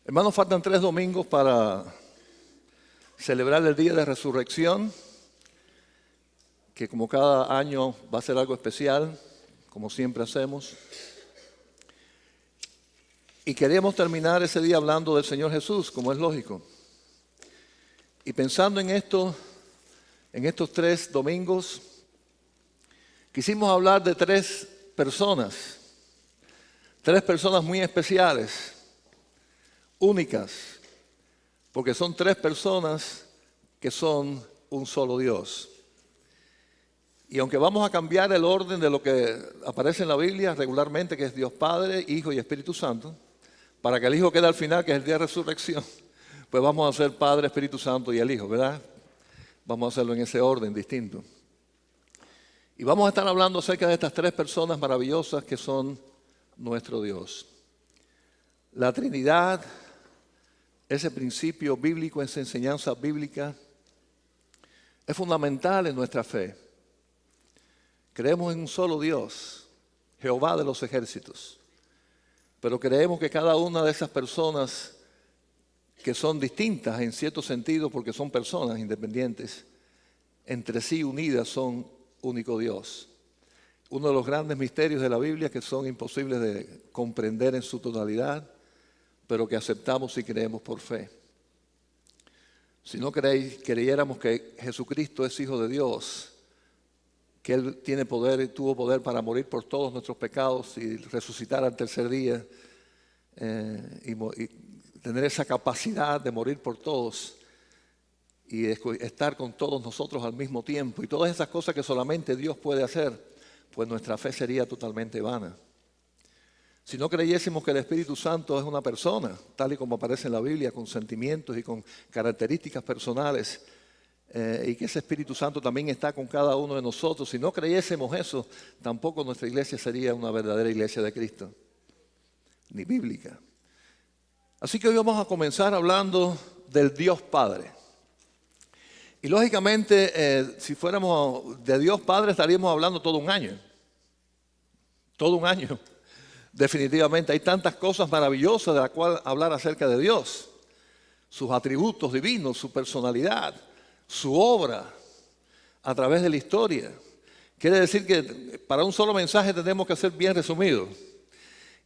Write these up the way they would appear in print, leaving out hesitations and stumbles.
Hermanos, faltan 3 domingos para celebrar el Día de Resurrección, que como cada año va a ser algo especial, como siempre hacemos. Y queríamos terminar ese día hablando del Señor Jesús, como es lógico. Y pensando en esto, en estos 3 domingos, quisimos hablar de 3 personas muy especiales, únicas, porque son 3 personas que son un solo Dios. Y aunque vamos a cambiar el orden de lo que aparece en la Biblia regularmente, que es Dios Padre, Hijo y Espíritu Santo, para que el Hijo quede al final, que es el día de resurrección, pues vamos a hacer Padre, Espíritu Santo y el Hijo, ¿verdad? Vamos a hacerlo en ese orden distinto. Y vamos a estar hablando acerca de estas 3 personas maravillosas que son nuestro Dios. La Trinidad, ese principio bíblico, esa enseñanza bíblica, es fundamental en nuestra fe. Creemos en un solo Dios, Jehová de los ejércitos, pero creemos que cada una de esas personas que son distintas en cierto sentido, porque son personas independientes, entre sí unidas son único Dios. Uno de los grandes misterios de la Biblia que son imposibles de comprender en su totalidad, pero que aceptamos y creemos por fe. Si no creyéramos que Jesucristo es Hijo de Dios, que Él tiene poder y tuvo poder para morir por todos nuestros pecados y resucitar al tercer día, y tener esa capacidad de morir por todos y estar con todos nosotros al mismo tiempo, y todas esas cosas que solamente Dios puede hacer, pues nuestra fe sería totalmente vana. Si no creyésemos que el Espíritu Santo es una persona, tal y como aparece en la Biblia, con sentimientos y con características personales, y que ese Espíritu Santo también está con cada uno de nosotros, si no creyésemos eso, tampoco nuestra iglesia sería una verdadera iglesia de Cristo, ni bíblica. Así que hoy vamos a comenzar hablando del Dios Padre. Y lógicamente, si fuéramos de Dios Padre, estaríamos hablando todo un año. Todo un año. Definitivamente hay tantas cosas maravillosas de las cuales hablar acerca de Dios. Sus atributos divinos, su personalidad, su obra a través de la historia. Quiere decir que para un solo mensaje tenemos que ser bien resumido.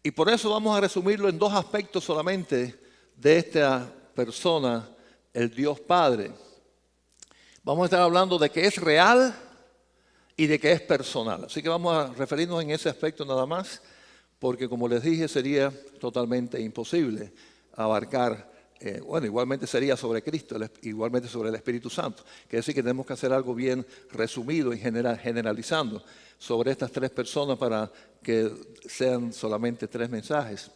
Y por eso vamos a resumirlo en 2 aspectos solamente de esta persona, el Dios Padre. Vamos a estar hablando de que es real y de que es personal. Así que vamos a referirnos en ese aspecto nada más, porque como les dije sería totalmente imposible abarcar, igualmente sería sobre Cristo, igualmente sobre el Espíritu Santo. Quiere decir que tenemos que hacer algo bien resumido y generalizando sobre estas 3 personas para que sean solamente 3 mensajes.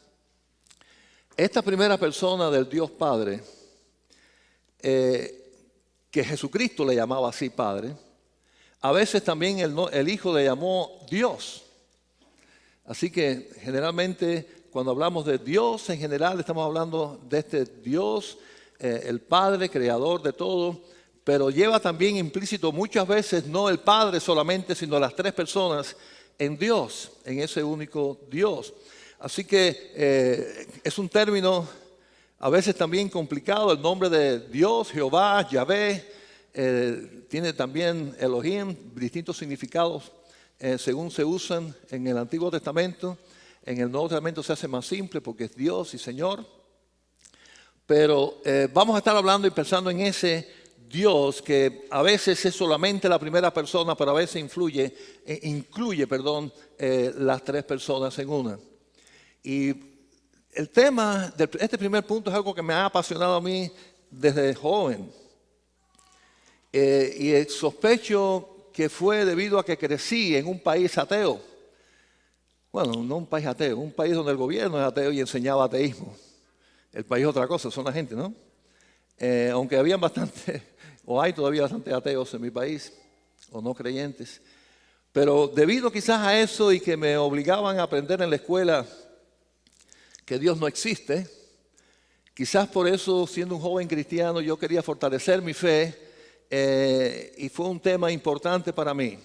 Esta primera persona del Dios Padre, que Jesucristo le llamaba así Padre, a veces también el Hijo le llamó Dios. Así que generalmente cuando hablamos de Dios en general estamos hablando de este Dios, el Padre, creador de todo, pero lleva también implícito muchas veces no el Padre solamente, sino las 3 personas en Dios, en ese único Dios. Así que es un término a veces también complicado, el nombre de Dios, Jehová, Yahvé, tiene también Elohim, distintos significados según se usan en el Antiguo Testamento. En el Nuevo Testamento se hace más simple porque es Dios y Señor. Pero vamos a estar hablando y pensando en ese Dios que a veces es solamente la primera persona, pero a veces incluye las 3 personas en una. Y el tema de este primer punto es algo que me ha apasionado a mí desde joven. Y sospecho que fue debido a que crecí en un país ateo. Bueno, no un país ateo, un país donde el gobierno es ateo y enseñaba ateísmo. El país es otra cosa, son la gente, ¿no? Aunque habían bastante, o hay todavía bastante ateos en mi país, o no creyentes. Pero debido quizás a eso y que me obligaban a aprender en la escuela que Dios no existe, quizás por eso, siendo un joven cristiano, yo quería fortalecer mi fe, y fue un tema importante para mí.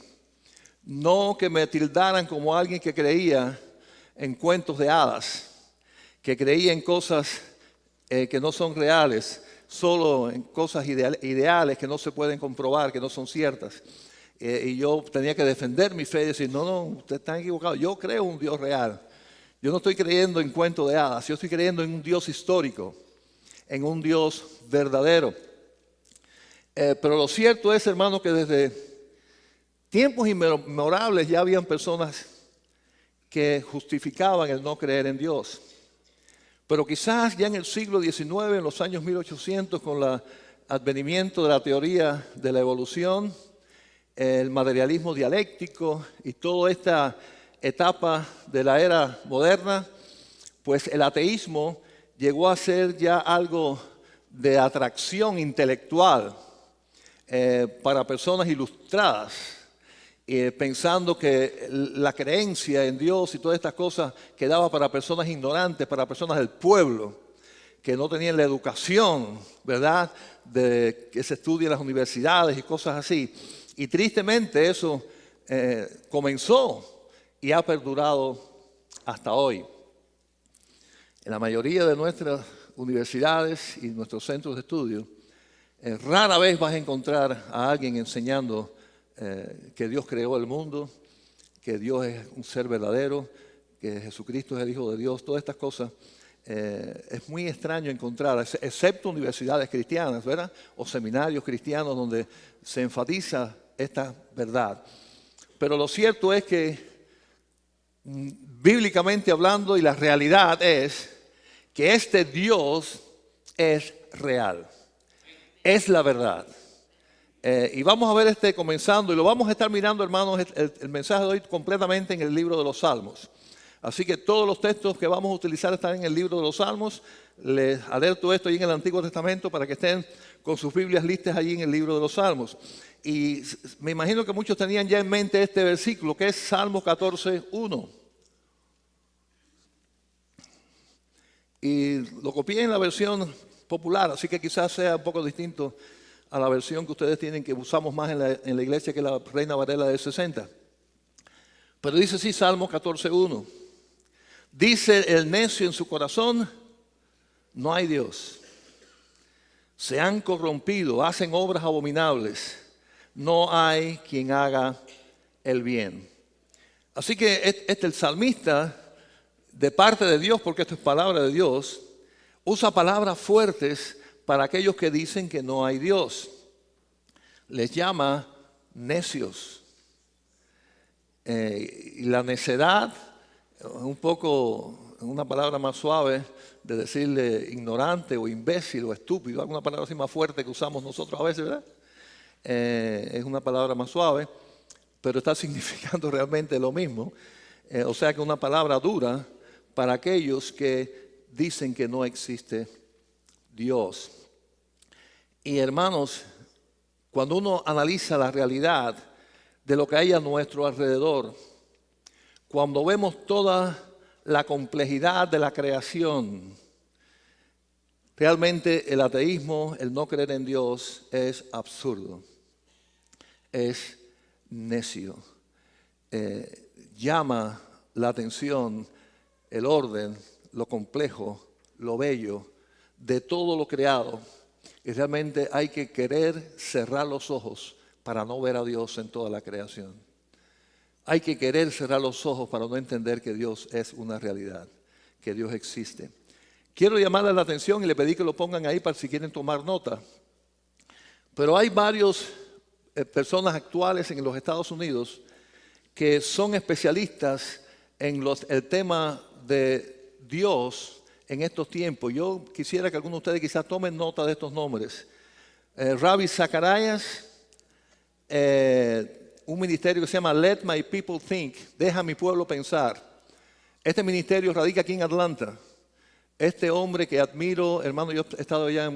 No que me tildaran como alguien que creía en cuentos de hadas, que creía en cosas que no son reales, solo en cosas ideales que no se pueden comprobar, que no son ciertas. Y yo tenía que defender mi fe y decir, no, ustedes están equivocados, yo creo en un Dios real. Yo no estoy creyendo en cuentos de hadas, yo estoy creyendo en un Dios histórico, en un Dios verdadero. Pero lo cierto es, hermano, que desde tiempos inmemorables ya habían personas que justificaban el no creer en Dios. Pero quizás ya en el siglo XIX, en los años 1800, con el advenimiento de la teoría de la evolución, el materialismo dialéctico y toda esta etapa de la era moderna, pues el ateísmo llegó a ser ya algo de atracción intelectual para personas ilustradas, pensando que la creencia en Dios y todas estas cosas quedaba para personas ignorantes, para personas del pueblo, que no tenían la educación, ¿verdad?, de que se estudia en las universidades y cosas así. Y tristemente eso comenzó y ha perdurado hasta hoy. En la mayoría de nuestras universidades y nuestros centros de estudio, rara vez vas a encontrar a alguien enseñando que Dios creó el mundo, que Dios es un ser verdadero, que Jesucristo es el Hijo de Dios. Todas estas cosas es muy extraño encontrar, excepto universidades cristianas, ¿verdad?, o seminarios cristianos donde se enfatiza esta verdad. Pero lo cierto es que bíblicamente hablando, y la realidad es que este Dios es real, es la verdad. Y vamos a ver comenzando, y lo vamos a estar mirando, hermanos, el mensaje de hoy completamente en el libro de los Salmos. Así que todos los textos que vamos a utilizar están en el libro de los Salmos. Les alerto esto ahí en el Antiguo Testamento para que estén con sus Biblias listas allí en el libro de los Salmos. Y me imagino que muchos tenían ya en mente este versículo, que es Salmo 14:1. Y lo copié en la versión popular, así que quizás sea un poco distinto a la versión que ustedes tienen, que usamos más en la iglesia, que es la Reina Valera del 60. Pero dice así Salmo 14:1. Dice el necio en su corazón, no hay Dios. Se han corrompido, hacen obras abominables. No hay quien haga el bien. Así que el salmista, de parte de Dios, porque esto es palabra de Dios, usa palabras fuertes para aquellos que dicen que no hay Dios. Les llama necios. Y la necedad, un poco, una palabra más suave de decirle ignorante o imbécil o estúpido, alguna palabra así más fuerte que usamos nosotros a veces, ¿verdad? Es una palabra más suave, pero está significando realmente lo mismo. O sea que una palabra dura para aquellos que dicen que no existe Dios. Y hermanos, cuando uno analiza la realidad de lo que hay a nuestro alrededor, cuando vemos toda la complejidad de la creación, realmente el ateísmo, el no creer en Dios, es absurdo, es necio. Llama la atención el orden, lo complejo, lo bello de todo lo creado. Y realmente hay que querer cerrar los ojos para no ver a Dios en toda la creación. Hay que querer cerrar los ojos para no entender que Dios es una realidad, que Dios existe. Quiero llamarle la atención y le pedí que lo pongan ahí para si quieren tomar nota. Pero hay varias personas actuales en los Estados Unidos que son especialistas en el tema de Dios en estos tiempos. Yo quisiera que algunos de ustedes quizás tomen nota de estos nombres. Ravi Zacharias, un ministerio que se llama Let My People Think, deja a mi pueblo pensar. Este ministerio radica aquí en Atlanta. Este hombre que admiro, hermano, yo he estado allá,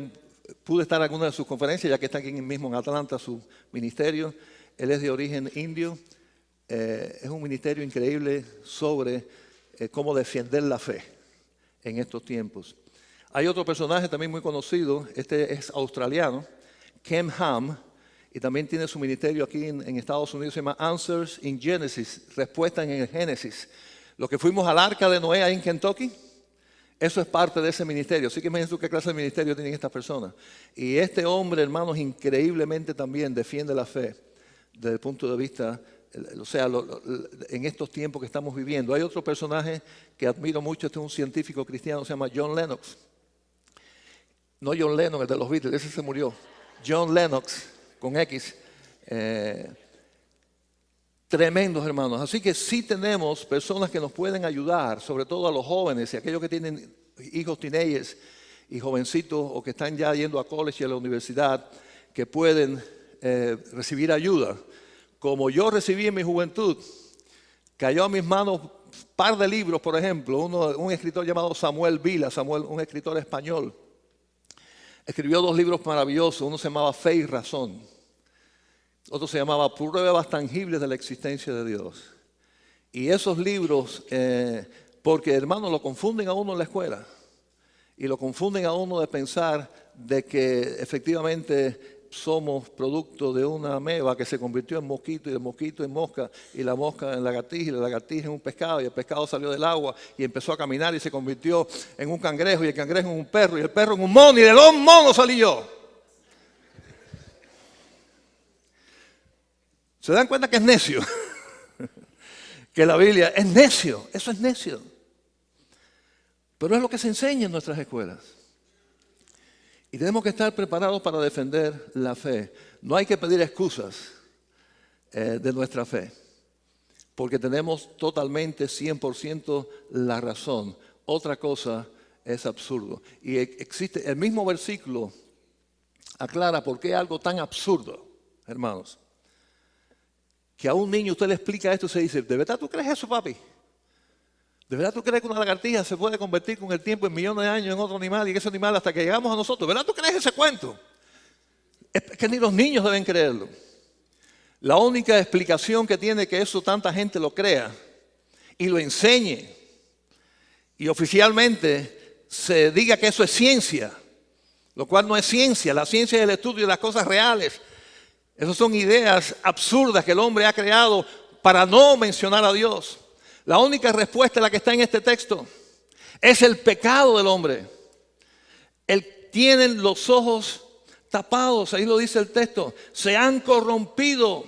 pude estar en alguna de sus conferencias, ya que está aquí mismo en Atlanta su ministerio. Él es de origen indio. Es un ministerio increíble sobre cómo defender la fe en estos tiempos. Hay otro personaje también muy conocido, este es australiano, Ken Ham, y también tiene su ministerio aquí en Estados Unidos, se llama Answers in Genesis, respuestas en el Génesis. Los que fuimos al arca de Noé ahí en Kentucky, Eso es parte de ese ministerio. Así que imagínense qué clase de ministerio tienen estas personas. Y este hombre, hermanos, increíblemente también defiende la fe desde el punto de vista, o sea, en estos tiempos que estamos viviendo. Hay otro personaje que admiro mucho, este es un científico cristiano, se llama John Lennox. No John Lennon, el de los Beatles, ese se murió. John Lennox, con X. Tremendos hermanos. Así que sí tenemos personas que nos pueden ayudar, sobre todo a los jóvenes y aquellos que tienen hijos teenagers y jovencitos o que están ya yendo a college y a la universidad, que pueden recibir ayuda. Como yo recibí en mi juventud, cayó a mis manos un par de libros, por ejemplo, un escritor llamado Samuel Vila, un escritor español. Escribió 2 libros maravillosos, uno se llamaba Fe y Razón. Otro se llamaba Pruebas tangibles de la existencia de Dios. Y esos libros, porque hermanos, lo confunden a uno en la escuela. Y lo confunden a uno de pensar de que efectivamente somos producto de una ameba que se convirtió en mosquito y de mosquito en mosca y la mosca en lagartija y la lagartija en un pescado y el pescado salió del agua y empezó a caminar y se convirtió en un cangrejo y el cangrejo en un perro y el perro en un mono y de los monos salí yo. ¿Se dan cuenta que es necio? Que la Biblia es necio, eso es necio. Pero es lo que se enseña en nuestras escuelas. Y tenemos que estar preparados para defender la fe. No hay que pedir excusas de nuestra fe, porque tenemos totalmente 100% la razón. Otra cosa es absurdo. Y existe, el mismo versículo aclara por qué algo tan absurdo, hermanos. Que a un niño usted le explica esto y se dice, ¿de verdad tú crees eso, papi? ¿De verdad tú crees que una lagartija se puede convertir con el tiempo en millones de años en otro animal y que ese animal hasta que llegamos a nosotros? ¿De verdad tú crees ese cuento? Es que ni los niños deben creerlo. La única explicación que tiene que eso tanta gente lo crea y lo enseñe y oficialmente se diga que eso es ciencia, lo cual no es ciencia. La ciencia es el estudio de las cosas reales. Esas son ideas absurdas que el hombre ha creado para no mencionar a Dios. La única respuesta, la que está en este texto, es el pecado del hombre. Él tiene los ojos tapados, ahí lo dice el texto. Se han corrompido.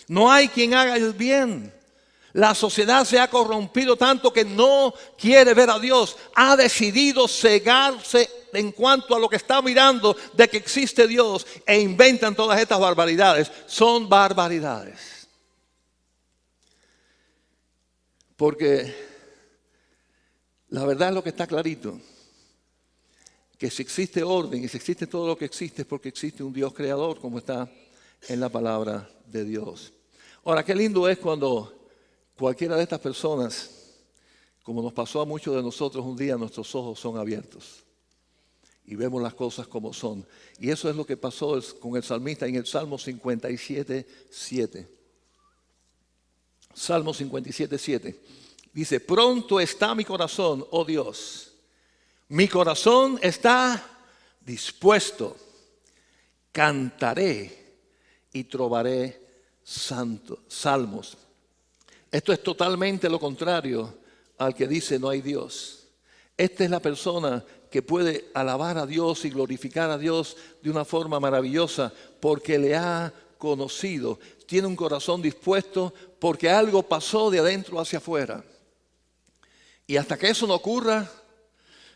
No hay quien haga el bien. La sociedad se ha corrompido tanto que no quiere ver a Dios. Ha decidido cegarse en cuanto a lo que está mirando de que existe Dios e inventan todas estas barbaridades. Son barbaridades. Porque la verdad es lo que está clarito. Que si existe orden y si existe todo lo que existe es porque existe un Dios creador, como está en la palabra de Dios. Ahora, qué lindo es cuando cualquiera de estas personas, como nos pasó a muchos de nosotros un día, nuestros ojos son abiertos y vemos las cosas como son. Y eso es lo que pasó con el salmista en el Salmo 57:7. Salmo 57:7. Dice, pronto está mi corazón, oh Dios. Mi corazón está dispuesto. Cantaré y trovaré salmos. Esto es totalmente lo contrario al que dice no hay Dios. Esta es la persona que puede alabar a Dios y glorificar a Dios de una forma maravillosa porque le ha conocido. Tiene un corazón dispuesto porque algo pasó de adentro hacia afuera. Y hasta que eso no ocurra,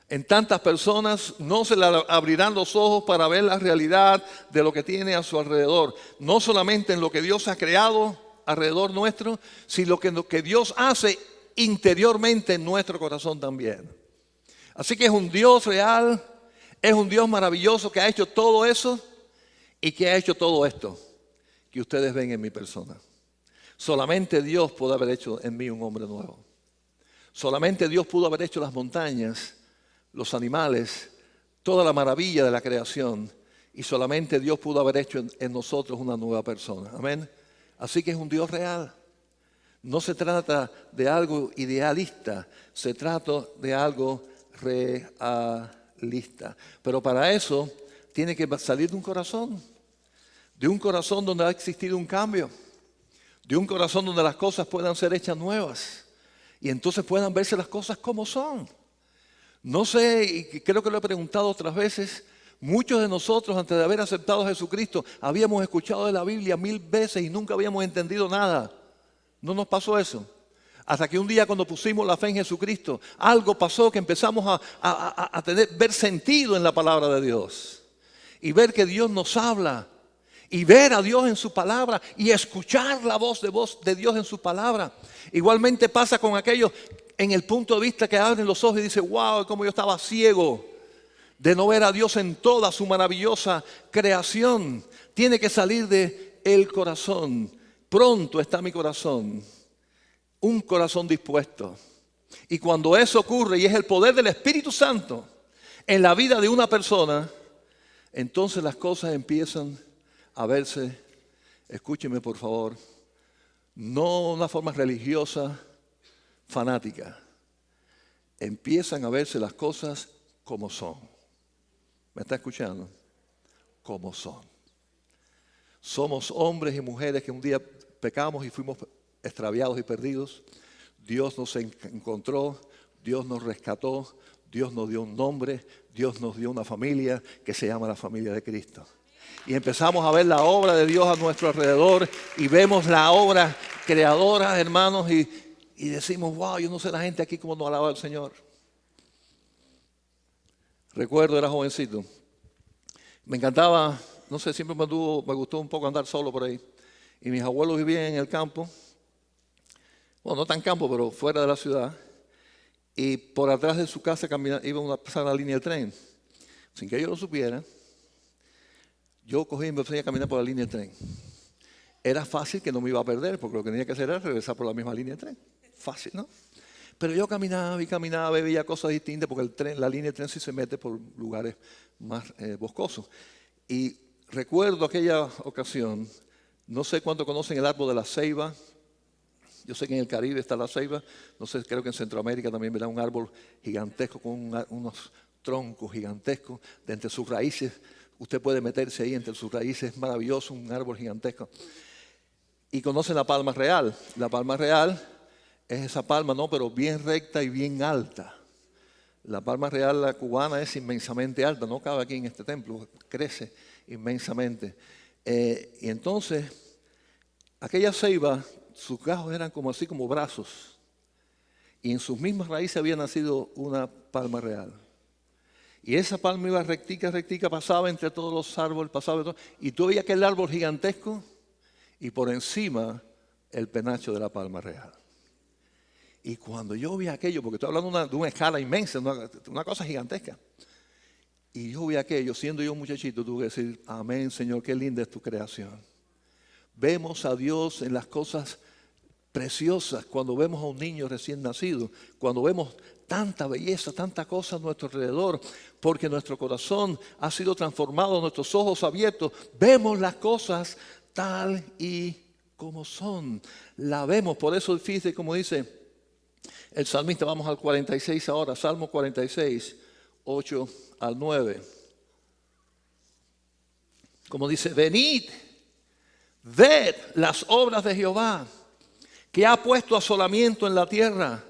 en tantas personas no se le abrirán los ojos para ver la realidad de lo que tiene a su alrededor. No solamente en lo que Dios ha creado alrededor nuestro, sino lo que Dios hace interiormente en nuestro corazón también. Así que es un Dios real, es un Dios maravilloso que ha hecho todo eso y que ha hecho todo esto que ustedes ven en mi persona. Solamente Dios pudo haber hecho en mí un hombre nuevo. Solamente Dios pudo haber hecho las montañas, los animales, toda la maravilla de la creación. Y solamente Dios pudo haber hecho en nosotros una nueva persona. Amén. Así que es un Dios real. No se trata de algo idealista, se trata de algo realista. Pero para eso tiene que salir de un corazón donde ha existido un cambio, de un corazón donde las cosas puedan ser hechas nuevas y entonces puedan verse las cosas como son. No sé, y creo que lo he preguntado otras veces, muchos de nosotros antes de haber aceptado a Jesucristo habíamos escuchado de la Biblia 1000 veces y nunca habíamos entendido nada. ¿No nos pasó eso? Hasta que un día cuando pusimos la fe en Jesucristo, algo pasó que empezamos a ver sentido en la palabra de Dios. Y ver que Dios nos habla. Y ver a Dios en su palabra. Y escuchar la voz de Dios en su palabra. Igualmente pasa con aquellos en el punto de vista que abren los ojos y dicen, wow, como yo estaba ciego de no ver a Dios en toda su maravillosa creación. Tiene que salir de el corazón. Pronto está mi corazón. Un corazón dispuesto. Y cuando eso ocurre y es el poder del Espíritu Santo en la vida de una persona, entonces las cosas empiezan a verse, escúcheme por favor, no una forma religiosa, fanática. Empiezan a verse las cosas como son. ¿Me está escuchando? Como son. Somos hombres y mujeres que un día pecamos y fuimos extraviados y perdidos. Dios nos encontró, Dios nos rescató, Dios nos dio un nombre, Dios nos dio una familia que se llama la familia de Cristo. Y empezamos a ver la obra de Dios a nuestro alrededor y vemos la obra creadora, hermanos, y decimos, wow, yo no sé la gente aquí cómo nos alaba al Señor. Recuerdo, era jovencito. Me encantaba, no sé, siempre me gustó un poco andar solo por ahí. Y mis abuelos vivían en el campo. Bueno, no tan campo, pero fuera de la ciudad. Y por atrás de su casa iba a pasar la línea del tren. Sin que ellos lo supieran, yo cogí y me empecé a caminar por la línea del tren. Era fácil que no me iba a perder, porque lo que tenía que hacer era regresar por la misma línea del tren. Fácil, ¿no? Pero yo caminaba y caminaba y veía cosas distintas, porque la línea del tren sí se mete por lugares más boscosos. Y recuerdo aquella ocasión, no sé cuánto conocen el árbol de la ceiba. Yo sé que en el Caribe está la ceiba, no sé, creo que en Centroamérica también verá un árbol gigantesco con unos troncos gigantescos. De entre sus raíces, usted puede meterse ahí entre sus raíces, es maravilloso, un árbol gigantesco. Y conocen la palma real. La palma real es esa palma, no, pero bien recta y bien alta. La palma real, la cubana, es inmensamente alta, no cabe aquí en este templo, crece inmensamente. Y entonces, aquella ceiba, sus gajos eran como así como brazos. Y en sus mismas raíces había nacido una palma real. Y esa palma iba rectica, rectica, pasaba entre todos los árboles, pasaba todo, y tú veías aquel árbol gigantesco y por encima el penacho de la palma real. Y cuando yo vi aquello, porque estoy hablando de una escala inmensa, una cosa gigantesca. Y yo vi aquello, siendo yo un muchachito, tuve que decir, amén, Señor, qué linda es tu creación. Vemos a Dios en las cosas preciosas, cuando vemos a un niño recién nacido, cuando vemos tanta belleza, tanta cosa a nuestro alrededor, porque nuestro corazón ha sido transformado, nuestros ojos abiertos, vemos las cosas tal y como son. La vemos, por eso fíjate como dice el salmista, vamos al 46 ahora, Salmo 46, 8 al 9. Como dice, venid, ved las obras de Jehová, que ha puesto asolamiento en la tierra,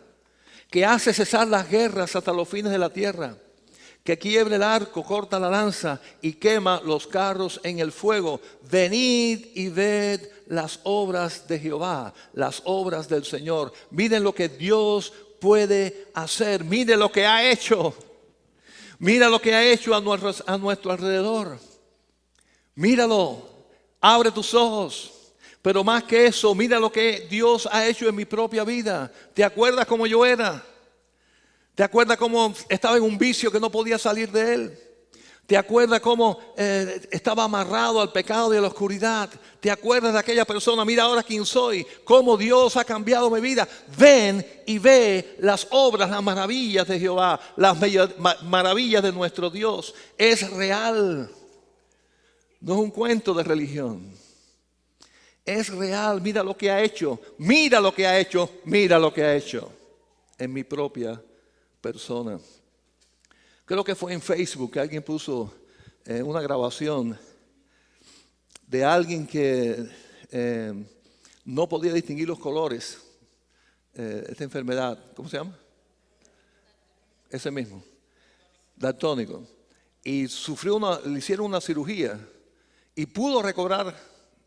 que hace cesar las guerras hasta los fines de la tierra, que quiebre el arco, corta la lanza y quema los carros en el fuego. Venid y ved las obras de Jehová, las obras del Señor. Miren lo que Dios puede hacer, miren lo que ha hecho. Mira lo que ha hecho a nuestro alrededor. Míralo, abre tus ojos. Pero más que eso, mira lo que Dios ha hecho en mi propia vida. ¿Te acuerdas cómo yo era? ¿Te acuerdas cómo estaba en un vicio que no podía salir de él? ¿Te acuerdas cómo estaba amarrado al pecado y a la oscuridad? ¿Te acuerdas de aquella persona? Mira ahora quién soy, cómo Dios ha cambiado mi vida. Ven y ve las obras, las maravillas de Jehová, las maravillas de nuestro Dios. Es real, no es un cuento de religión. Es real, mira lo que ha hecho, mira lo que ha hecho, mira lo que ha hecho en mi propia persona. Creo que fue en Facebook que alguien puso una grabación de alguien que no podía distinguir los colores. Esta enfermedad, ¿cómo se llama? Ese mismo. daltónico, y le hicieron una cirugía y pudo recobrar,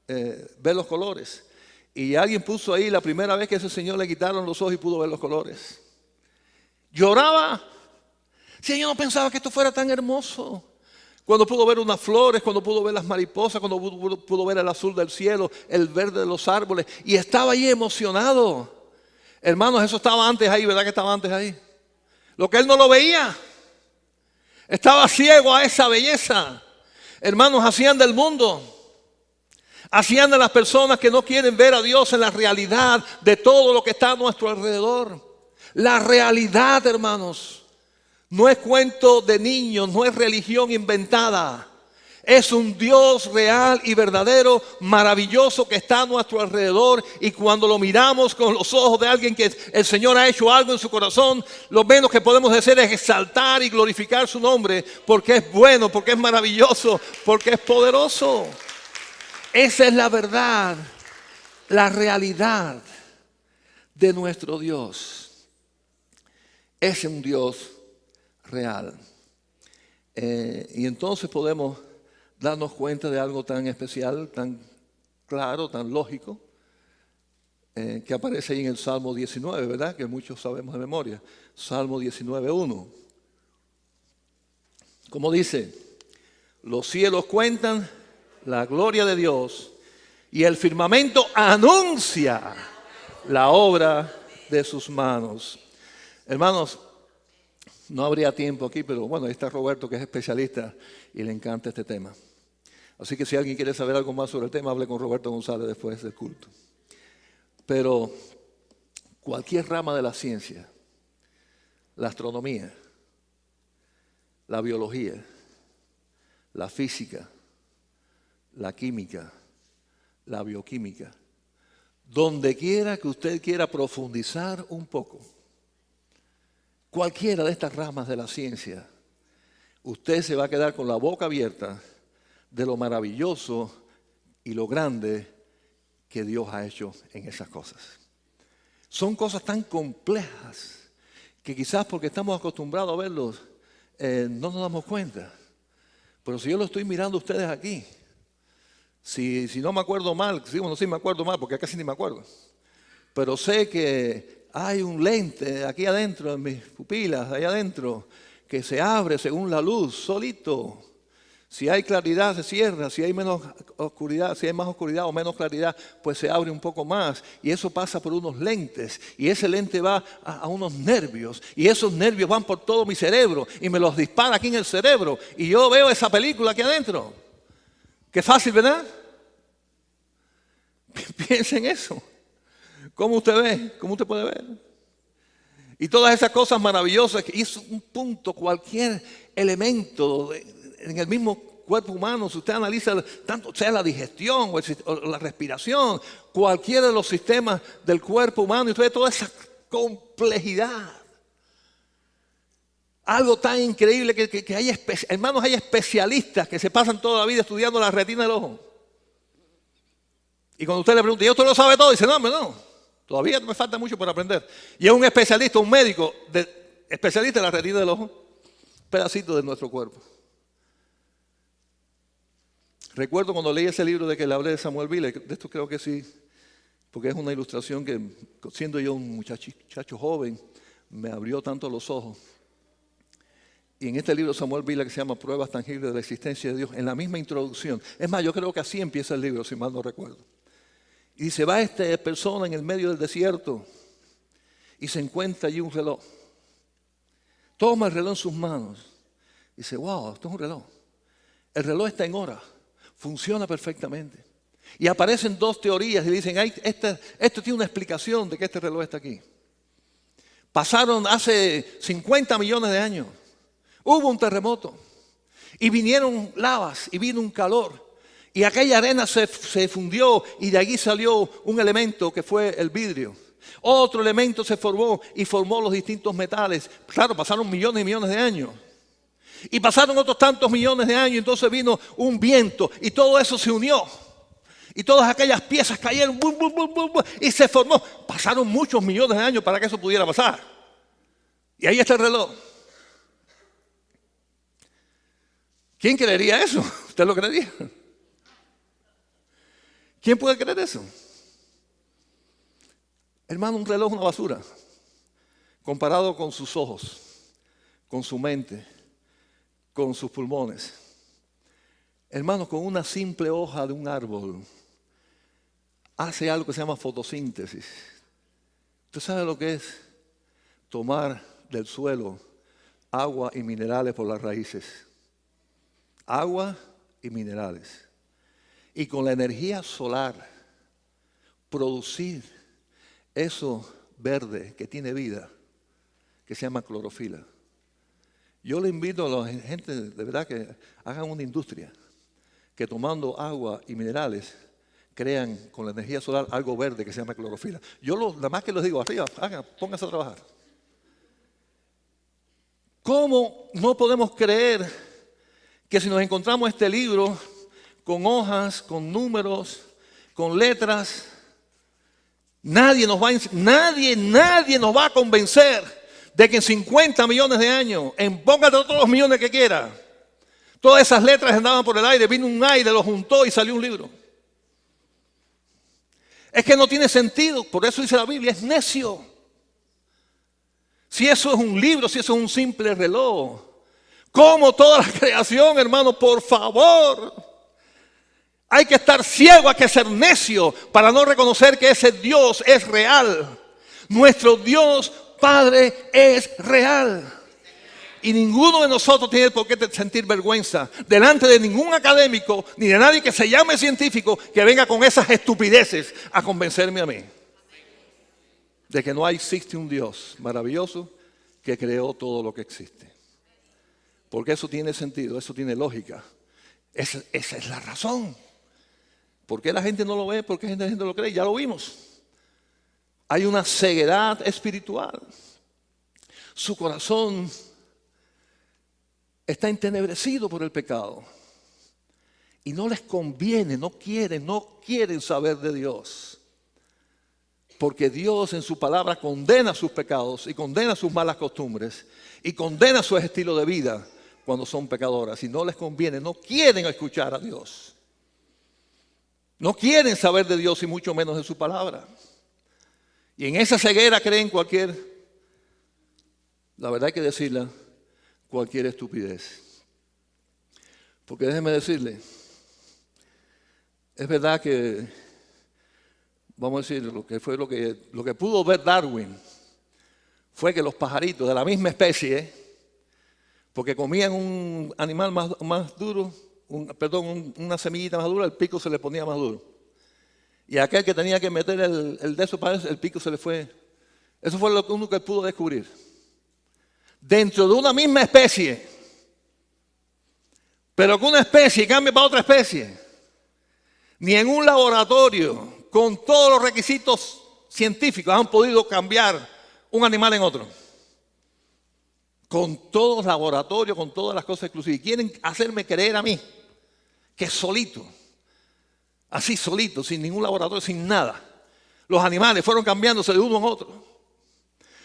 ver los colores. Y alguien puso ahí la primera vez que a ese señor le quitaron los ojos y pudo ver los colores. Lloraba. Si yo no pensaba que esto fuera tan hermoso. Cuando pudo ver unas flores, cuando pudo ver las mariposas, cuando pudo ver el azul del cielo, el verde de los árboles. Y estaba ahí emocionado. Hermanos, eso estaba antes ahí, ¿verdad que estaba antes ahí? Lo que él no lo veía. Estaba ciego a esa belleza. Hermanos, hacían del mundo. Hacían de las personas que no quieren ver a Dios en la realidad de todo lo que está a nuestro alrededor. La realidad, hermanos, no es cuento de niños, no es religión inventada. Es un Dios real y verdadero, maravilloso, que está a nuestro alrededor. Y cuando lo miramos con los ojos de alguien que el Señor ha hecho algo en su corazón, lo menos que podemos hacer es exaltar y glorificar su nombre, porque es bueno, porque es maravilloso, porque es poderoso. Esa es la verdad, la realidad de nuestro Dios. Es un Dios real. Y entonces podemos darnos cuenta de algo tan especial, tan claro, tan lógico, que aparece ahí en el Salmo 19, ¿verdad? Que muchos sabemos de memoria. Salmo 19:1. Como dice, los cielos cuentan la gloria de Dios y el firmamento anuncia la obra de sus manos. Hermanos, no habría tiempo aquí, pero bueno, ahí está Roberto, que es especialista y le encanta este tema. Así que si alguien quiere saber algo más sobre el tema, hable con Roberto González después del culto. Pero cualquier rama de la ciencia, la astronomía, la biología, la física, la química, la bioquímica, donde quiera que usted quiera profundizar un poco, cualquiera de estas ramas de la ciencia, usted se va a quedar con la boca abierta de lo maravilloso y lo grande que Dios ha hecho en esas cosas. Son cosas tan complejas que quizás porque estamos acostumbrados a verlos, no nos damos cuenta. Pero si yo lo estoy mirando a ustedes aquí, si no me acuerdo mal, sí me acuerdo mal porque casi ni me acuerdo, pero sé que hay un lente aquí adentro, en mis pupilas, allá adentro, que se abre según la luz, solito. Si hay claridad se cierra, si hay menos oscuridad, si hay más oscuridad o menos claridad, pues se abre un poco más. Y eso pasa por unos lentes. Y ese lente va a unos nervios. Y esos nervios van por todo mi cerebro. Y me los dispara aquí en el cerebro. Y yo veo esa película aquí adentro. Qué fácil, ¿verdad? Piensa en eso. ¿Cómo usted ve? ¿Cómo usted puede ver? Y todas esas cosas maravillosas que hizo un punto, cualquier elemento en el mismo cuerpo humano, si usted analiza tanto sea la digestión o la respiración, cualquiera de los sistemas del cuerpo humano, y usted ve toda esa complejidad. Algo tan increíble que hay, hermanos, hay especialistas que se pasan toda la vida estudiando la retina del ojo. Y cuando usted le pregunta, ¿y usted lo sabe todo? Dice, no, hombre, no. Todavía me falta mucho por aprender. Y es un especialista, un médico, especialista en la retina del ojo, un pedacito de nuestro cuerpo. Recuerdo cuando leí ese libro de que le hablé de Samuel Vila, de esto creo que sí, porque es una ilustración que, siendo yo un muchacho joven, me abrió tanto los ojos. Y en este libro Samuel Vila, que se llama Pruebas Tangibles de la Existencia de Dios, en la misma introducción, es más, yo creo que así empieza el libro, si mal no recuerdo. Y dice, va esta persona en el medio del desierto y se encuentra allí un reloj. Toma el reloj en sus manos. Dice, wow, esto es un reloj. El reloj está en hora, funciona perfectamente. Y aparecen dos teorías y dicen, esto tiene una explicación de que este reloj está aquí. Pasaron hace 50 millones de años. Hubo un terremoto y vinieron lavas y vino un calor. Y aquella arena se fundió y de allí salió un elemento que fue el vidrio. Otro elemento se formó y formó los distintos metales. Claro, pasaron millones y millones de años. Y pasaron otros tantos millones de años y entonces vino un viento y todo eso se unió. Y todas aquellas piezas cayeron bum, bum, bum, bum, bum, y se formó. Pasaron muchos millones de años para que eso pudiera pasar. Y ahí está el reloj. ¿Quién creería eso? ¿Usted lo creería? ¿Quién puede creer eso? Hermano, un reloj es una basura comparado con sus ojos, con su mente, con sus pulmones. Hermano, con una simple hoja de un árbol hace algo que se llama fotosíntesis. ¿Usted sabe lo que es tomar del suelo agua y minerales por las raíces? Agua y minerales. Y con la energía solar producir eso verde que tiene vida, que se llama clorofila. Yo le invito a la gente de verdad que hagan una industria que tomando agua y minerales crean con la energía solar algo verde que se llama clorofila. Nada más que les digo, arriba, pónganse a trabajar. ¿Cómo no podemos creer que si nos encontramos este libro con hojas, con números, con letras, nadie nos va a convencer de que en 50 millones de años, póngate todos los millones que quiera, todas esas letras andaban por el aire, vino un aire, lo juntó y salió un libro? Es que no tiene sentido, por eso dice la Biblia, es necio. Si eso es un libro, si eso es un simple reloj, como toda la creación, hermano, por favor. Hay que estar ciego, hay que ser necio para no reconocer que ese Dios es real. Nuestro Dios Padre es real. Y ninguno de nosotros tiene por qué sentir vergüenza delante de ningún académico ni de nadie que se llame científico que venga con esas estupideces a convencerme a mí de que no existe un Dios maravilloso que creó todo lo que existe. Porque eso tiene sentido, eso tiene lógica. Esa es la razón. ¿Por qué la gente no lo ve? ¿Por qué la gente no lo cree? Ya lo vimos. Hay una ceguedad espiritual. Su corazón está entenebrecido por el pecado. Y no les conviene, no quieren saber de Dios. Porque Dios en su palabra condena sus pecados y condena sus malas costumbres y condena su estilo de vida cuando son pecadoras. Y no les conviene, no quieren escuchar a Dios. No quieren saber de Dios y mucho menos de su palabra. Y en esa ceguera creen la verdad hay que decirla, cualquier estupidez. Porque déjeme decirle, es verdad que, vamos a decir, lo que pudo ver Darwin fue que los pajaritos de la misma especie, porque comían un animal más duro, una semillita más dura, el pico se le ponía más duro. Y aquel que tenía que meter el de eso para eso, el pico se le fue. Eso fue lo único que él pudo descubrir. Dentro de una misma especie, pero que una especie cambie para otra especie, ni en un laboratorio con todos los requisitos científicos han podido cambiar un animal en otro. Con todos los laboratorios, con todas las cosas exclusivas. Y quieren hacerme creer a mí que solito, así solito, sin ningún laboratorio, sin nada, los animales fueron cambiándose de uno en otro.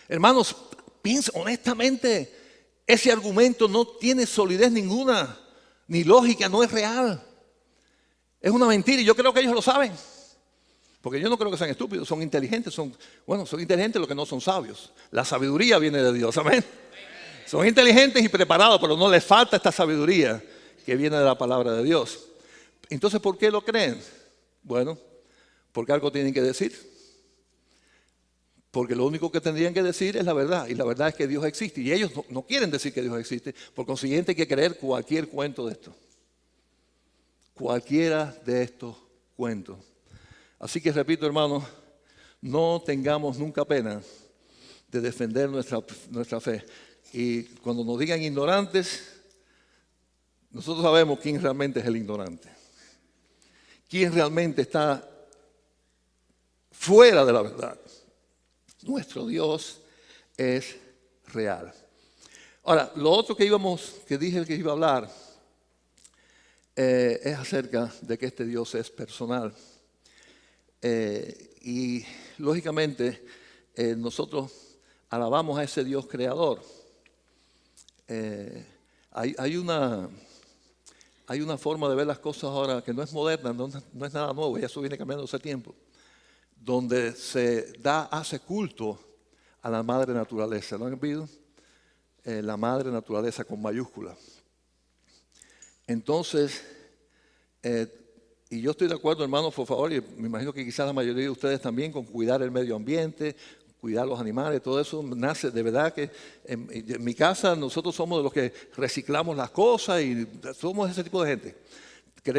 Hermanos, piensa honestamente, ese argumento no tiene solidez ninguna, ni lógica, no es real. Es una mentira y yo creo que ellos lo saben. Porque yo no creo que sean estúpidos, son inteligentes, son inteligentes los que no son sabios. La sabiduría viene de Dios, amén. Son inteligentes y preparados, pero no les falta esta sabiduría que viene de la palabra de Dios. Entonces, ¿por qué lo creen? Bueno, porque algo tienen que decir. Porque lo único que tendrían que decir es la verdad. Y la verdad es que Dios existe. Y ellos no quieren decir que Dios existe. Por consiguiente hay que creer cualquier cuento de esto. Cualquiera de estos cuentos. Así que repito, hermanos, no tengamos nunca pena de defender nuestra fe. Y cuando nos digan ignorantes, nosotros sabemos quién realmente es el ignorante. Quién realmente está fuera de la verdad. Nuestro Dios es real. Ahora, lo otro que dije que iba a hablar, es acerca de que este Dios es personal. Y lógicamente nosotros alabamos a ese Dios creador. Hay una hay una forma de ver las cosas ahora que no es moderna, no es nada nuevo, ya eso viene cambiando hace tiempo, donde hace culto a la madre naturaleza. ¿Lo han visto? La madre naturaleza con mayúscula. Entonces, y yo estoy de acuerdo, hermanos, por favor, y me imagino que quizás la mayoría de ustedes también, con cuidar el medio ambiente, cuidar los animales, todo eso nace, de verdad que en mi casa nosotros somos de los que reciclamos las cosas y somos ese tipo de gente.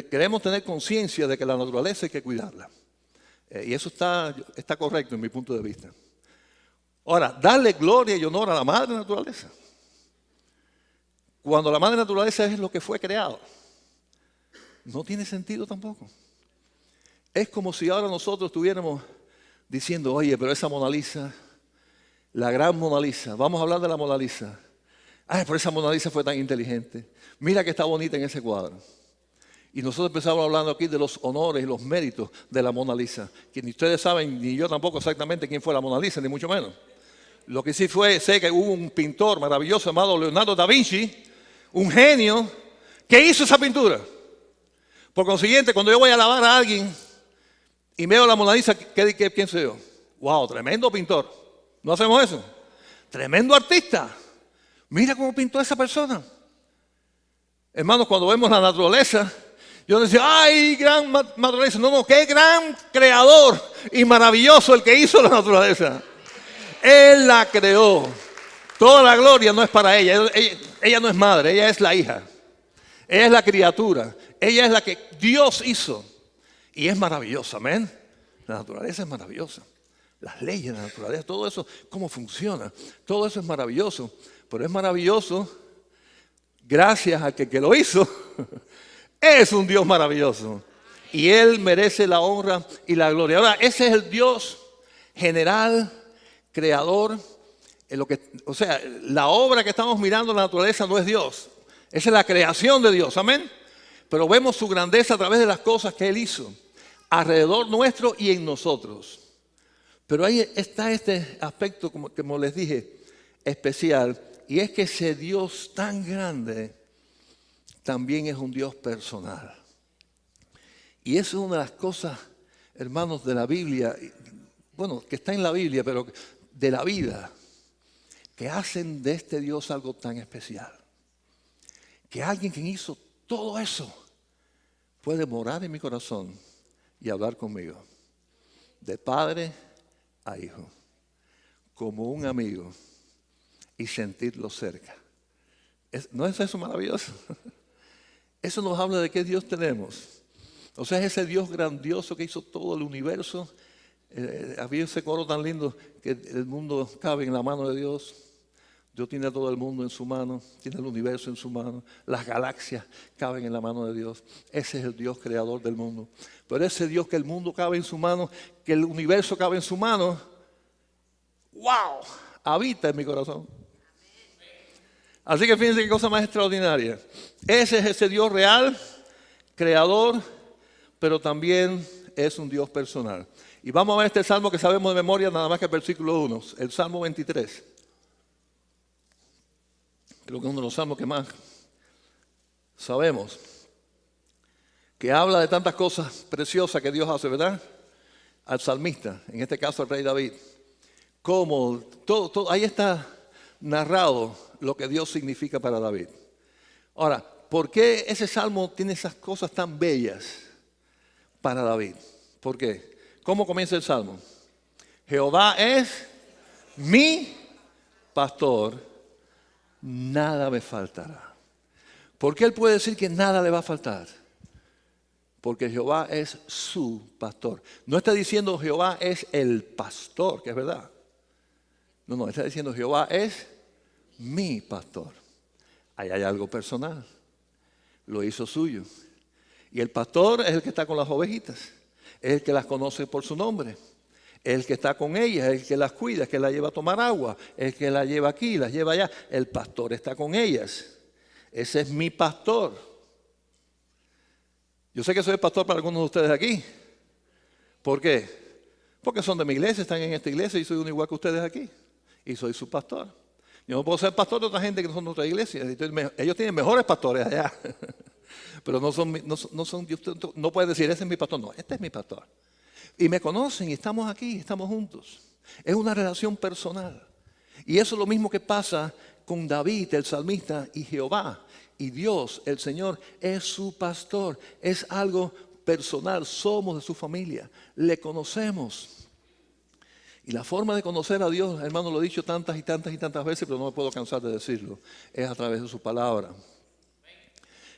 Queremos tener conciencia de que la naturaleza hay que cuidarla. Y eso está correcto en mi punto de vista. Ahora, darle gloria y honor a la madre naturaleza. Cuando la madre naturaleza es lo que fue creado, no tiene sentido tampoco. Es como si ahora nosotros estuviéramos diciendo, oye, pero esa Mona Lisa, la gran Mona Lisa, vamos a hablar de la Mona Lisa. Ay, pero esa Mona Lisa fue tan inteligente. Mira que está bonita en ese cuadro. Y nosotros empezamos hablando aquí de los honores y los méritos de la Mona Lisa, que ni ustedes saben, ni yo tampoco exactamente quién fue la Mona Lisa, ni mucho menos. Lo que sí sé que hubo un pintor maravilloso llamado Leonardo da Vinci, un genio, que hizo esa pintura. Por consiguiente, cuando yo voy a alabar a alguien y veo la Mona Lisa, ¿qué pienso yo? ¡Wow! Tremendo pintor. ¿No hacemos eso? Tremendo artista. Mira cómo pintó esa persona. Hermanos, cuando vemos la naturaleza, yo decía, ¡ay, gran naturaleza! No, qué gran creador y maravilloso el que hizo la naturaleza. Él la creó. Toda la gloria no es para ella. Ella no es madre, ella es la hija. Ella es la criatura. Ella es la que Dios hizo. Y es maravillosa, amén. La naturaleza es maravillosa. Las leyes de la naturaleza, todo eso, cómo funciona. Todo eso es maravilloso. Pero es maravilloso gracias a que lo hizo. Es un Dios maravilloso. Y Él merece la honra y la gloria. Ahora, ese es el Dios general, creador. O sea, la obra que estamos mirando en la naturaleza no es Dios. Esa es la creación de Dios, amén. Pero vemos su grandeza a través de las cosas que Él hizo, alrededor nuestro y en nosotros. Pero ahí está este aspecto, como les dije, especial. Y es que ese Dios tan grande también es un Dios personal. Y eso es una de las cosas, hermanos, de la Biblia, bueno, que está en la Biblia, pero de la vida, que hacen de este Dios algo tan especial. Que alguien que hizo todo eso puede morar en mi corazón y hablar conmigo. De padre a hijo. Como un amigo. Y sentirlo cerca. ¿No es eso maravilloso? Eso nos habla de qué Dios tenemos. O sea, es ese Dios grandioso que hizo todo el universo. Había ese coro tan lindo que el mundo cabe en la mano de Dios. Dios tiene todo el mundo en su mano, tiene el universo en su mano, las galaxias caben en la mano de Dios. Ese es el Dios creador del mundo. Pero ese Dios que el mundo cabe en su mano, que el universo cabe en su mano, ¡wow! Habita en mi corazón. Así que fíjense qué cosa más extraordinaria. Ese es ese Dios real, creador, pero también es un Dios personal. Y vamos a ver este salmo que sabemos de memoria, nada más que el versículo 1, el Salmo 23. Creo que es uno de los salmos que más sabemos. Que habla de tantas cosas preciosas que Dios hace, ¿verdad? Al salmista, en este caso al rey David. Como todo, ahí está narrado lo que Dios significa para David. Ahora, ¿por qué ese salmo tiene esas cosas tan bellas para David? ¿Por qué? ¿Cómo comienza el salmo? Jehová es mi pastor. Nada me faltará. ¿Por qué él puede decir que nada le va a faltar? Porque Jehová es su pastor. No está diciendo Jehová es el pastor, que es verdad. No, está diciendo Jehová es mi pastor. Ahí hay algo personal. Lo hizo suyo. Y el pastor es el que está con las ovejitas. Es el que las conoce por su nombre. El que está con ellas, el que las cuida, el que las lleva a tomar agua, el que las lleva aquí, las lleva allá. El pastor está con ellas. Ese es mi pastor. Yo sé que soy pastor para algunos de ustedes aquí. ¿Por qué? Porque son de mi iglesia, están en esta iglesia y soy uno igual que ustedes aquí. Y soy su pastor. Yo no puedo ser pastor de otra gente que no son de otra iglesia. Ellos tienen mejores pastores allá. Pero no puedes decir, ese es mi pastor. No, este es mi pastor. Y me conocen y estamos aquí, estamos juntos. Es una relación personal. Y eso es lo mismo que pasa con David, el salmista, y Jehová. Y Dios, el Señor, es su pastor. Es algo personal. Somos de su familia. Le conocemos. Y la forma de conocer a Dios, hermano, lo he dicho tantas y tantas y tantas veces, pero no me puedo cansar de decirlo, es a través de su palabra.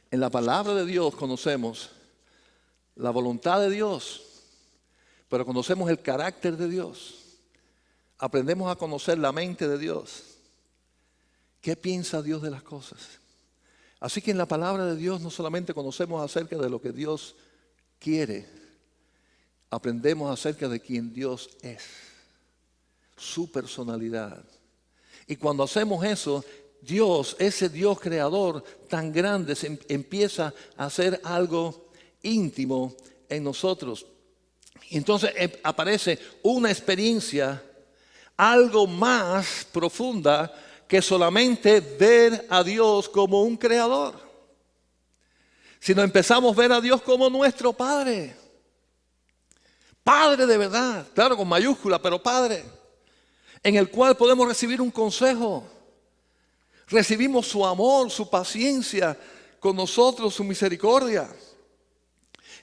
En la palabra de Dios conocemos la voluntad de Dios, pero conocemos el carácter de Dios. Aprendemos a conocer la mente de Dios. ¿Qué piensa Dios de las cosas? Así que en la palabra de Dios no solamente conocemos acerca de lo que Dios quiere, aprendemos acerca de quién Dios es, su personalidad. Y cuando hacemos eso, Dios, ese Dios creador tan grande, empieza a hacer algo íntimo en nosotros. Y entonces aparece una experiencia algo más profunda que solamente ver a Dios como un creador. Sino empezamos a ver a Dios como nuestro Padre. Padre de verdad, claro, con mayúscula, pero Padre, en el cual podemos recibir un consejo. Recibimos su amor, su paciencia con nosotros, su misericordia.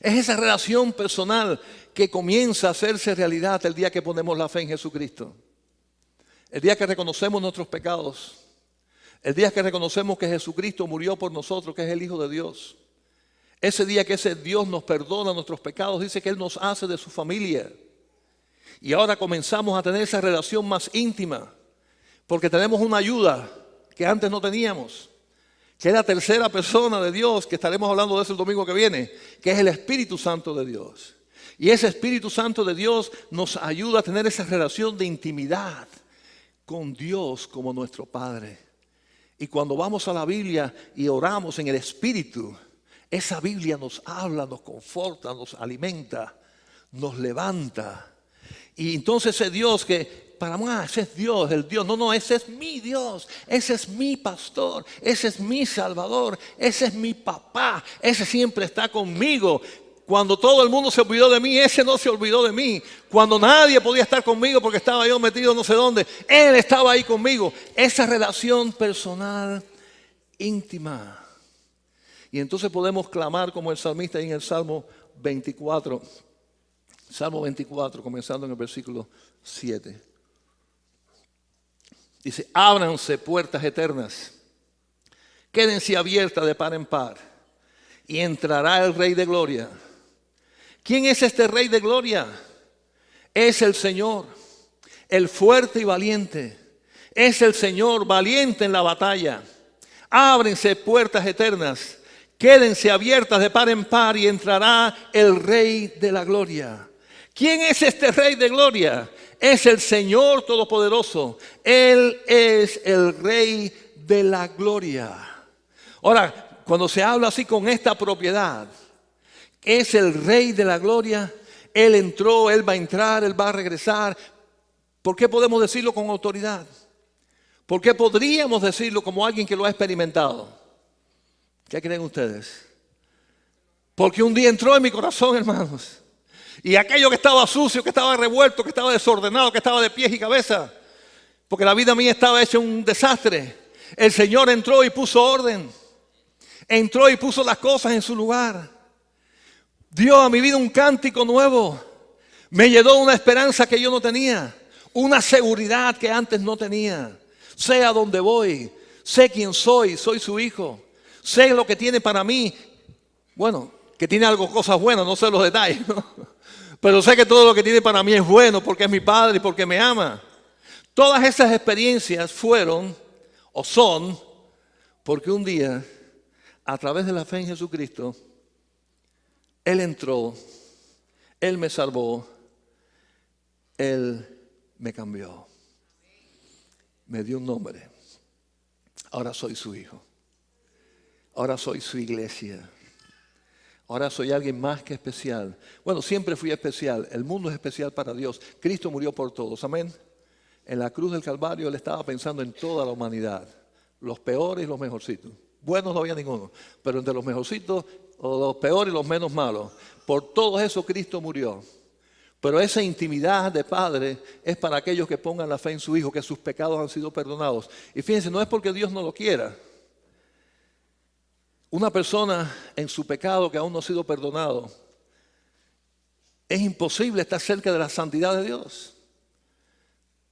Es esa relación personal que comienza a hacerse realidad el día que ponemos la fe en Jesucristo. El día que reconocemos nuestros pecados. El día que reconocemos que Jesucristo murió por nosotros, que es el Hijo de Dios. Ese día que ese Dios nos perdona nuestros pecados, dice que Él nos hace de su familia. Y ahora comenzamos a tener esa relación más íntima, porque tenemos una ayuda que antes no teníamos, que es la tercera persona de Dios, que estaremos hablando de eso el domingo que viene, que es el Espíritu Santo de Dios. Y ese Espíritu Santo de Dios nos ayuda a tener esa relación de intimidad con Dios como nuestro Padre. Y cuando vamos a la Biblia y oramos en el Espíritu, esa Biblia nos habla, nos conforta, nos alimenta, nos levanta. Y entonces ese Dios que para mí, ese es Dios, el Dios. No, ese es mi Dios, ese es mi pastor, ese es mi Salvador, ese es mi papá, ese siempre está conmigo. Cuando todo el mundo se olvidó de mí, ese no se olvidó de mí. Cuando nadie podía estar conmigo porque estaba yo metido no sé dónde, Él estaba ahí conmigo. Esa relación personal íntima. Y entonces podemos clamar como el salmista en el Salmo 24. Salmo 24, comenzando en el versículo 7. Dice, ábranse puertas eternas, quédense abiertas de par en par, y entrará el Rey de Gloria. ¿Quién es este Rey de Gloria? Es el Señor, el fuerte y valiente. Es el Señor valiente en la batalla. Ábrense puertas eternas, quédense abiertas de par en par, y entrará el Rey de la Gloria. ¿Quién es este Rey de Gloria? Es el Señor Todopoderoso. Él es el Rey de la Gloria. Ahora, cuando se habla así con esta propiedad, es el Rey de la Gloria. Él entró, Él va a entrar, Él va a regresar. ¿Por qué podemos decirlo con autoridad? ¿Por qué podríamos decirlo como alguien que lo ha experimentado? ¿Qué creen ustedes? Porque un día entró en mi corazón, hermanos. Y aquello que estaba sucio, que estaba revuelto, que estaba desordenado, que estaba de pies y cabeza, porque la vida mía estaba hecha un desastre, el Señor entró y puso orden. Entró y puso las cosas en su lugar. Dio a mi vida un cántico nuevo. Me llenó una esperanza que yo no tenía. Una seguridad que antes no tenía. Sé a dónde voy. Sé quién soy. Soy su hijo. Sé lo que tiene para mí. Bueno, que tiene algo, cosas buenas, no sé los detalles, ¿no? Pero sé que todo lo que tiene para mí es bueno porque es mi Padre y porque me ama. Todas esas experiencias fueron o son porque un día, a través de la fe en Jesucristo, Él entró, Él me salvó, Él me cambió, me dio un nombre. Ahora soy su hijo, ahora soy su iglesia. Ahora soy alguien más que especial. Bueno, siempre fui especial. El mundo es especial para Dios. Cristo murió por todos. Amén. En la cruz del Calvario Él estaba pensando en toda la humanidad. Los peores y los mejorcitos. buenos no había ninguno, pero entre los mejorcitos, o los peores y los menos malos, por todo eso Cristo murió. Pero esa intimidad de padre es para aquellos que pongan la fe en su Hijo, que sus pecados han sido perdonados. Y fíjense, no es porque Dios no lo quiera. Una persona en su pecado que aún no ha sido perdonado, es imposible estar cerca de la santidad de Dios.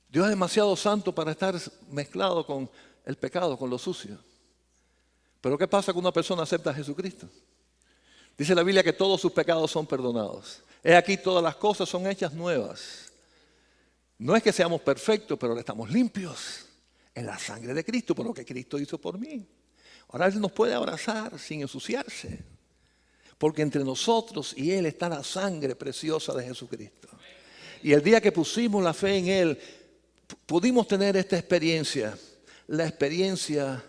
Dios es demasiado santo para estar mezclado con el pecado, con lo sucio. Pero ¿qué pasa cuando una persona acepta a Jesucristo? Dice la Biblia que todos sus pecados son perdonados. He aquí, todas las cosas son hechas nuevas. No es que seamos perfectos, pero estamos limpios en la sangre de Cristo, por lo que Cristo hizo por mí. Ahora Él nos puede abrazar sin ensuciarse, porque entre nosotros y Él está la sangre preciosa de Jesucristo. Y el día que pusimos la fe en Él, pudimos tener esta experiencia, la experiencia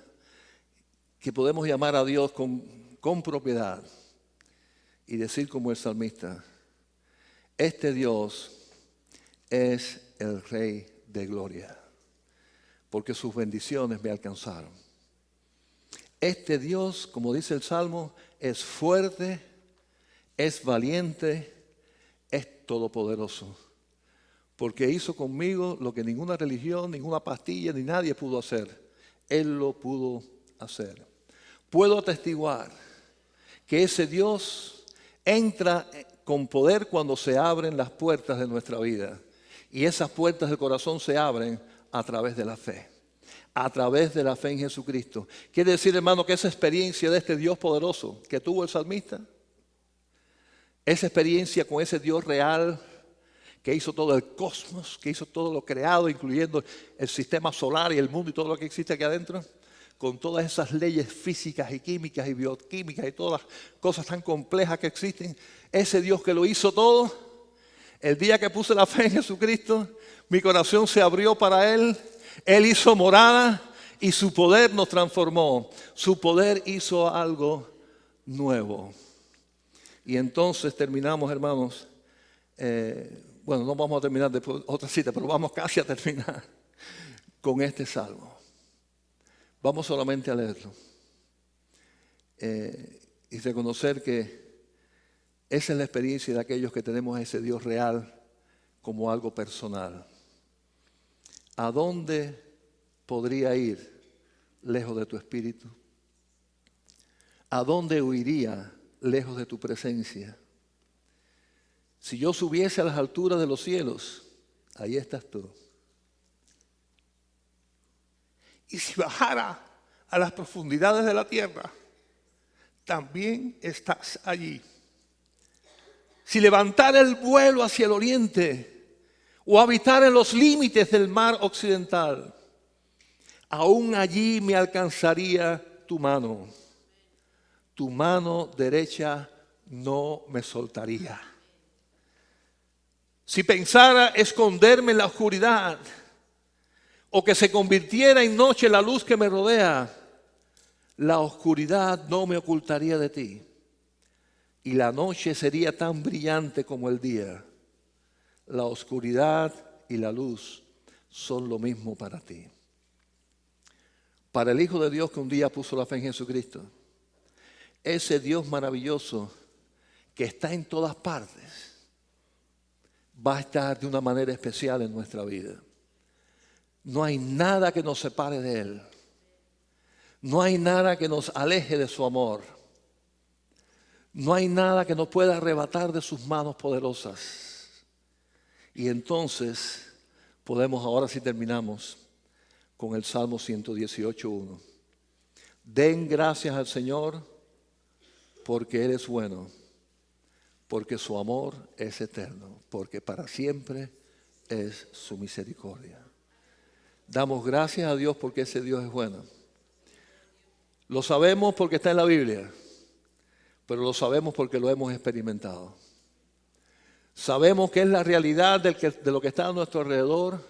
que podemos llamar a Dios con propiedad y decir como el salmista: este Dios es el Rey de gloria, porque sus bendiciones me alcanzaron. Este Dios, como dice el Salmo, es fuerte, es valiente, es todopoderoso, porque hizo conmigo lo que ninguna religión, ninguna pastilla, ni nadie pudo hacer. Él lo pudo hacer. Puedo atestiguar que ese Dios entra con poder cuando se abren las puertas de nuestra vida. Y esas puertas del corazón se abren a través de la fe. A través de la fe en Jesucristo. Quiere decir, hermano, que esa experiencia de este Dios poderoso que tuvo el salmista, esa experiencia con ese Dios real que hizo todo el cosmos, que hizo todo lo creado, incluyendo el sistema solar y el mundo y todo lo que existe aquí adentro, con todas esas leyes físicas y químicas y bioquímicas y todas las cosas tan complejas que existen, ese Dios que lo hizo todo, el día que puse la fe en Jesucristo, mi corazón se abrió para Él, Él hizo morada y su poder nos transformó, su poder hizo algo nuevo. Y entonces terminamos, hermanos, bueno, no vamos a terminar después otra cita, pero vamos casi a terminar con este salmo. Vamos solamente a leerlo y reconocer que esa es la experiencia de aquellos que tenemos a ese Dios real como algo personal. ¿A dónde podría ir lejos de tu espíritu? ¿A dónde huiría lejos de tu presencia? Si yo subiese a las alturas de los cielos, ahí estás tú. Y si bajara a las profundidades de la tierra, también estás allí. Si levantara el vuelo hacia el oriente o habitara en los límites del mar occidental, aún allí me alcanzaría tu mano. Tu mano derecha no me soltaría. Si pensara esconderme en la oscuridad, o que se convirtiera en noche la luz que me rodea, la oscuridad no me ocultaría de ti, y la noche sería tan brillante como el día. La oscuridad y la luz son lo mismo para ti. Para el Hijo de Dios que un día puso la fe en Jesucristo, ese Dios maravilloso que está en todas partes, va a estar de una manera especial en nuestra vida. No hay nada que nos separe de Él. No hay nada que nos aleje de su amor. No hay nada que nos pueda arrebatar de sus manos poderosas. Y entonces podemos, ahora sí terminamos con el Salmo 118:1. Den gracias al Señor porque Él es bueno, porque su amor es eterno, porque para siempre es su misericordia. Damos gracias a Dios porque ese Dios es bueno. Lo sabemos porque está en la Biblia, pero lo sabemos porque lo hemos experimentado. Sabemos que es la realidad de lo que está a nuestro alrededor,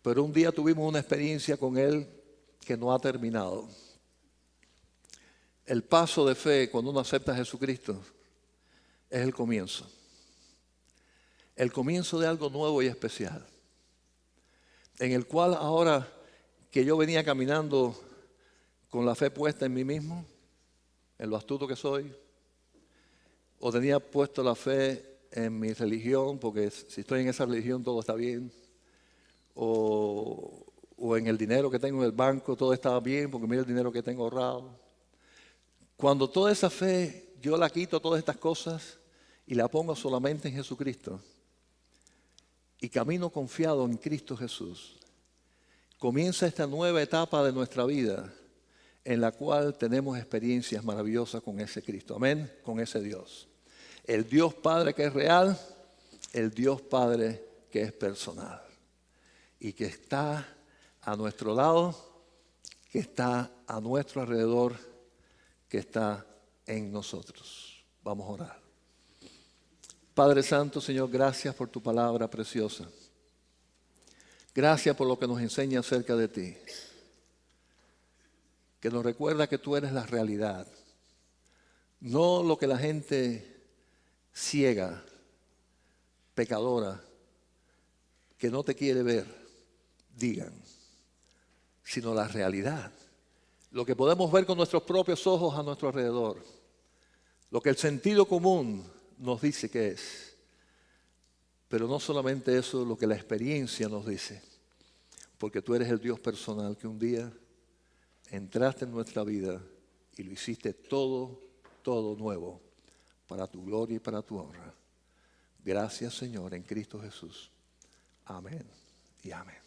pero un día tuvimos una experiencia con Él que no ha terminado. El paso de fe cuando uno acepta a Jesucristo es el comienzo. El comienzo de algo nuevo y especial, en el cual ahora que yo venía caminando con la fe puesta en mí mismo, en lo astuto que soy, o tenía puesto la fe en mi religión, porque si estoy en esa religión todo está bien, o en el dinero que tengo en el banco todo estaba bien, porque mira el dinero que tengo ahorrado. Cuando toda esa fe yo la quito, todas estas cosas, y la pongo solamente en Jesucristo, y camino confiado en Cristo Jesús, comienza esta nueva etapa de nuestra vida en la cual tenemos experiencias maravillosas con ese Cristo, amén, con ese Dios. El Dios Padre que es real, el Dios Padre que es personal y que está a nuestro lado, que está a nuestro alrededor, que está en nosotros. Vamos a orar. Padre Santo, Señor, gracias por tu palabra preciosa. Gracias por lo que nos enseña acerca de ti. Que nos recuerda que tú eres la realidad. No lo que la gente ciega, pecadora, que no te quiere ver, digan, sino la realidad. Lo que podemos ver con nuestros propios ojos a nuestro alrededor. Lo que el sentido común nos dice que es. Pero no solamente eso, lo que la experiencia nos dice. Porque tú eres el Dios personal que un día entraste en nuestra vida y lo hiciste todo nuevo para tu gloria y para tu honra. Gracias, Señor, en Cristo Jesús. Amén y amén.